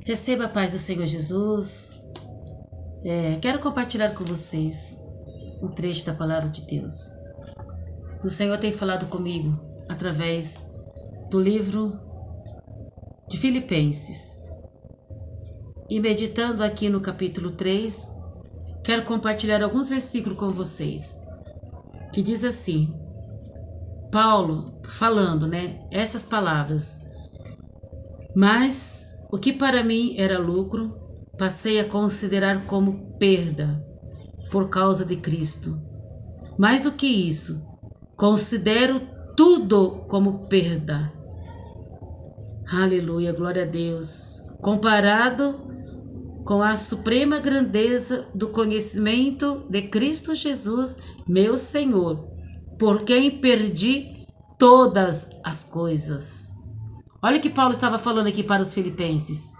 Receba a paz do Senhor Jesus. Quero compartilhar com vocês um trecho da palavra de Deus. O Senhor tem falado comigo através do livro de Filipenses. E meditando aqui no capítulo 3, quero compartilhar alguns versículos com vocês. Que diz assim, Paulo falando, essas palavras. Mas o que para mim era lucro, passei a considerar como perda por causa de Cristo. Mais do que isso, considero tudo como perda. Aleluia, glória a Deus. Comparado com a suprema grandeza do conhecimento de Cristo Jesus, meu Senhor, por quem perdi todas as coisas. Olha o que Paulo estava falando aqui para os filipenses.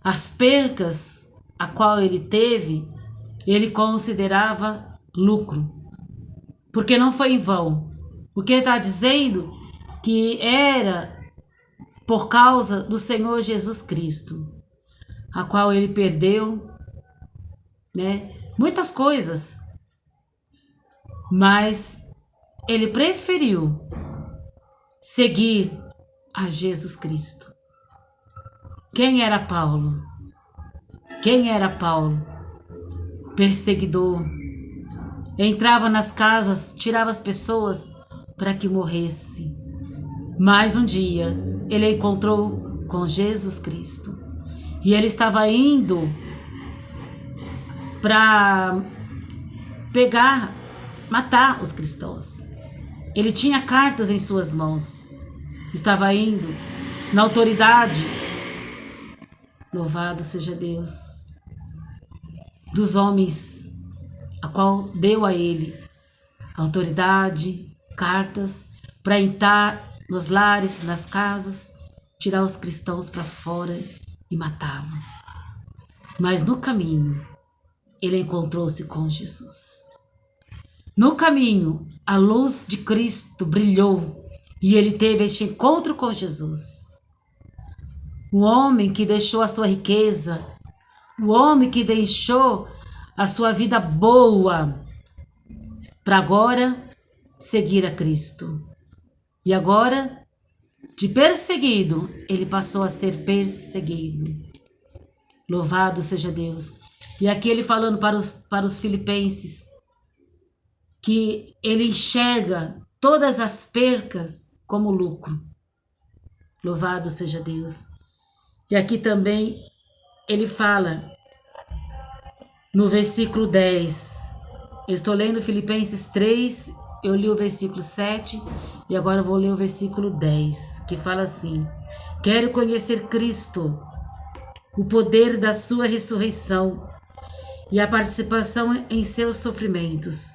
As percas a qual ele teve, ele considerava lucro. Porque não foi em vão. Porque ele está dizendo que era por causa do Senhor Jesus Cristo, a qual ele perdeu, muitas coisas. Mas ele preferiu seguir a Jesus Cristo. Quem era Paulo? Quem era Paulo? Perseguidor. Entrava nas casas, tirava as pessoas para que morresse. Mas um dia ele encontrou com Jesus Cristo. E ele estava indo para matar os cristãos. Ele tinha cartas em suas mãos. Estava indo na autoridade, louvado seja Deus, dos homens, a qual deu a ele autoridade, cartas, para entrar nos lares, nas casas, tirar os cristãos para fora e matá-los. Mas no caminho, ele encontrou-se com Jesus. No caminho, a luz de Cristo brilhou e ele teve este encontro com Jesus. O homem que deixou a sua riqueza, o homem que deixou a sua vida boa para agora seguir a Cristo. E agora, de perseguido, ele passou a ser perseguido. Louvado seja Deus. E aqui ele falando para os filipenses que ele enxerga todas as percas como lucro. Louvado seja Deus. E aqui também ele fala no versículo 10. Eu estou lendo Filipenses 3, eu li o versículo 7 e agora eu vou ler o versículo 10, que fala assim: quero conhecer Cristo, o poder da sua ressurreição e a participação em seus sofrimentos,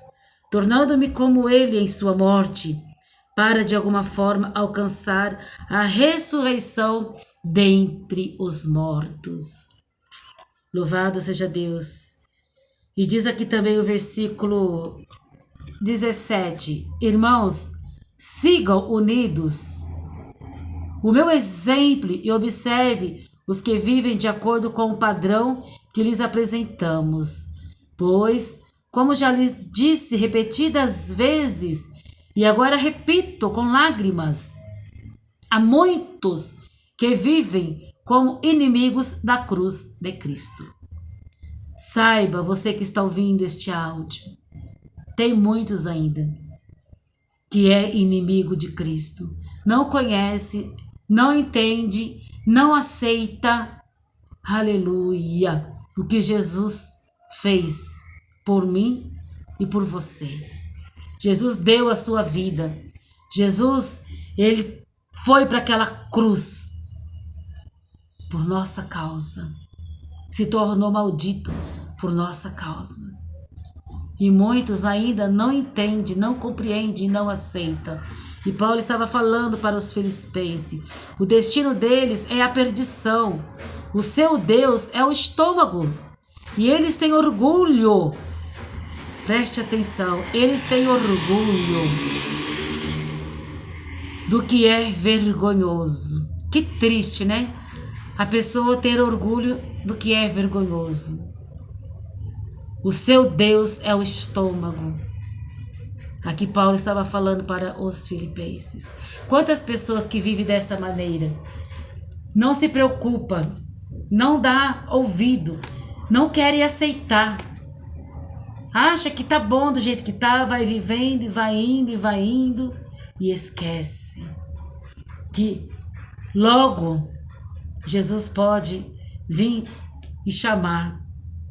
tornando-me como ele em sua morte, para de alguma forma alcançar a ressurreição dentre os mortos. Louvado seja Deus. E diz aqui também o versículo 17: irmãos, sigam unidos o meu exemplo e observe os que vivem de acordo com o padrão que lhes apresentamos. Pois, como já lhes disse repetidas vezes, e agora repito com lágrimas, há muitos que vivem como inimigos da cruz de Cristo. Saiba, você que está ouvindo este áudio, tem muitos ainda que é inimigo de Cristo. Não conhece, não entende, não aceita, aleluia, o que Jesus fez por mim e por você. Jesus deu a sua vida. Jesus, ele foi para aquela cruz por nossa causa. Se tornou maldito por nossa causa. E muitos ainda não entendem, não compreendem e não aceitam. E Paulo estava falando para os filipenses: o destino deles é a perdição. O seu Deus é o estômago. E eles têm orgulho. Preste atenção, eles têm orgulho do que é vergonhoso. Que triste, né? a pessoa ter orgulho do que é vergonhoso. O seu Deus é o estômago. Aqui Paulo estava falando para os filipenses. Quantas pessoas que vivem dessa maneira? Não se preocupa, não dá ouvido, não querem aceitar. Acha que tá bom do jeito que tá, vai vivendo e vai indo e vai indo e esquece que logo Jesus pode vir e chamar.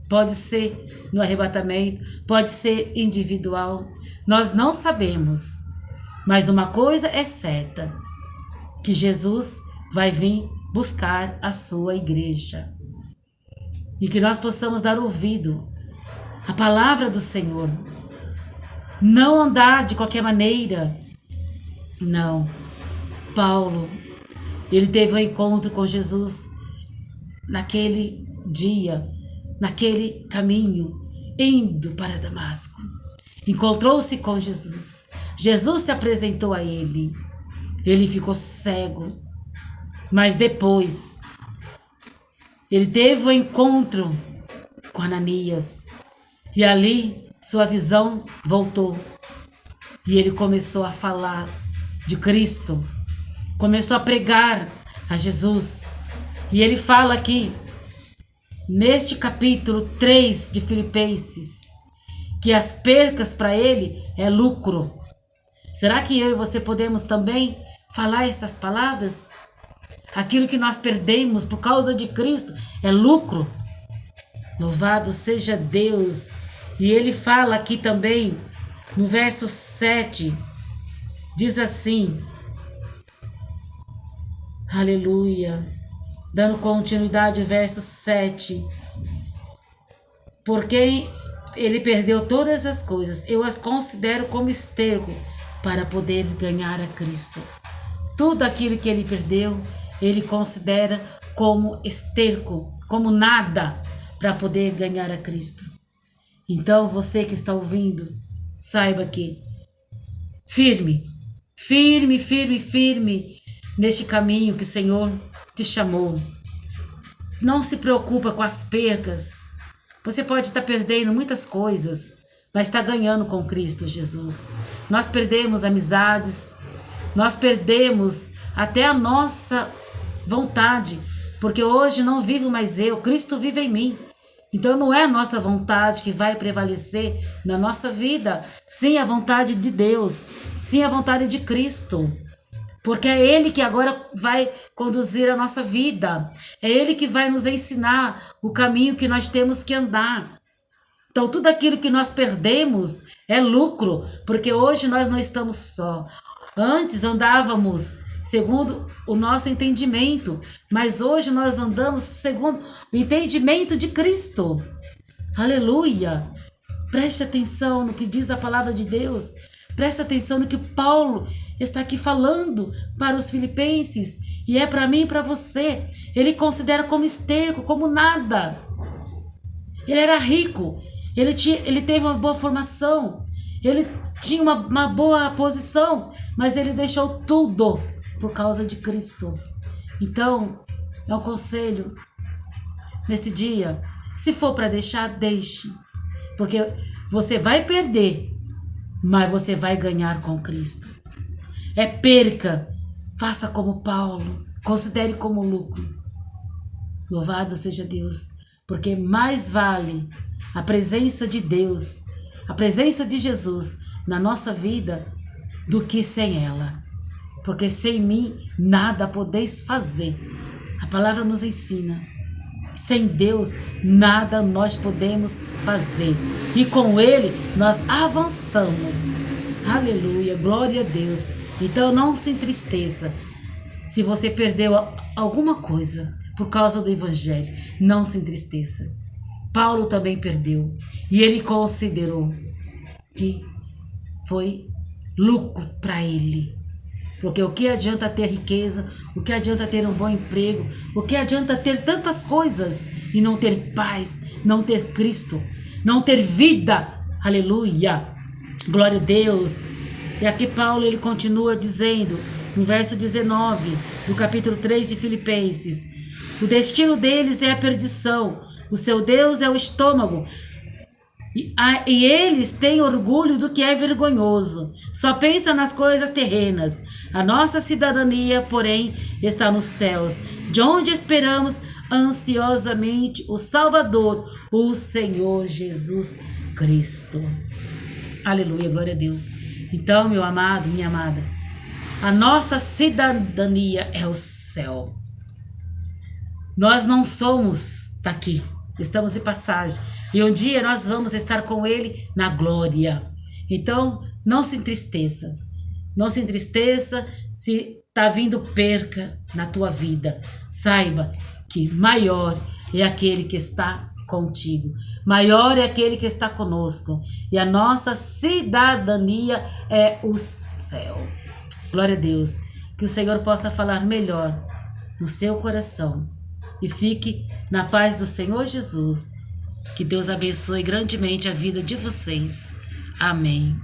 Pode ser no arrebatamento, pode ser individual. Nós não sabemos, mas uma coisa é certa, que Jesus vai vir buscar a sua igreja. E que nós possamos dar ouvido à palavra do Senhor. Não andar de qualquer maneira. Não. Paulo, ele teve um encontro com Jesus naquele dia, naquele caminho, indo para Damasco. Encontrou-se com Jesus. Jesus se apresentou a ele. Ele ficou cego. Mas depois, ele teve um encontro com Ananias. E ali, sua visão voltou. E ele começou a falar de Cristo. Começou a pregar a Jesus. E ele fala aqui, neste capítulo 3 de Filipenses, que as percas para ele é lucro. Será que eu e você podemos também falar essas palavras? Aquilo que nós perdemos por causa de Cristo é lucro. Louvado seja Deus. E ele fala aqui também, no verso 7, diz assim, aleluia, dando continuidade ao verso 7, porque ele perdeu todas as coisas, eu as considero como esterco para poder ganhar a Cristo. Tudo aquilo que ele perdeu, ele considera como esterco, como nada, para poder ganhar a Cristo. Então você que está ouvindo, saiba que firme, firme, firme, firme neste caminho que o Senhor te chamou. Não se preocupa com as percas. Você pode estar perdendo muitas coisas, mas está ganhando com Cristo Jesus. Nós perdemos amizades, nós perdemos até a nossa vontade, porque hoje não vivo mais eu, Cristo vive em mim. Então não é a nossa vontade que vai prevalecer na nossa vida, sim a vontade de Deus, sim a vontade de Cristo. Porque é Ele que agora vai conduzir a nossa vida. É Ele que vai nos ensinar o caminho que nós temos que andar. Então tudo aquilo que nós perdemos é lucro, porque hoje nós não estamos só. Antes andávamos segundo o nosso entendimento, mas hoje nós andamos segundo o entendimento de Cristo. Aleluia! Preste atenção no que diz a palavra de Deus. Preste atenção no que Paulo está aqui falando para os filipenses. E é para mim e para você. Ele considera como esterco, como nada. Ele era rico. Ele teve uma boa formação. Ele tinha uma boa posição. Mas ele deixou tudo por causa de Cristo. Então, é um conselho nesse dia. Se for para deixar, deixe. Porque você vai perder, mas você vai ganhar com Cristo. É perca. Faça como Paulo. Considere como lucro. Louvado seja Deus. Porque mais vale a presença de Deus, a presença de Jesus na nossa vida do que sem ela. Porque sem mim nada podeis fazer. A palavra nos ensina. Sem Deus nada nós podemos fazer. E com Ele nós avançamos. Aleluia, glória a Deus. Então não se entristeça se você perdeu alguma coisa por causa do Evangelho. Não se entristeça. Paulo também perdeu. E ele considerou que foi lucro para ele. Porque o que adianta ter riqueza, o que adianta ter um bom emprego, o que adianta ter tantas coisas e não ter paz, não ter Cristo, não ter vida. Aleluia, glória a Deus. E aqui Paulo ele continua dizendo, no verso 19 do capítulo 3 de Filipenses, O destino deles é a perdição. O seu Deus é o estômago. E eles têm orgulho do que é vergonhoso. Só pensam nas coisas terrenas. A nossa cidadania, porém, está nos céus, de onde esperamos ansiosamente o Salvador, o Senhor Jesus Cristo. Aleluia, glória a Deus. Então, meu amado, minha amada, a nossa cidadania é o céu. Nós não somos daqui, estamos de passagem. E um dia nós vamos estar com Ele na glória. Então, não se entristeça. Não se entristeça se está vindo perca na tua vida. Saiba que maior é aquele que está contigo. Maior é aquele que está conosco. E a nossa cidadania é o céu. Glória a Deus. Que o Senhor possa falar melhor no seu coração. E fique na paz do Senhor Jesus. Que Deus abençoe grandemente a vida de vocês. Amém.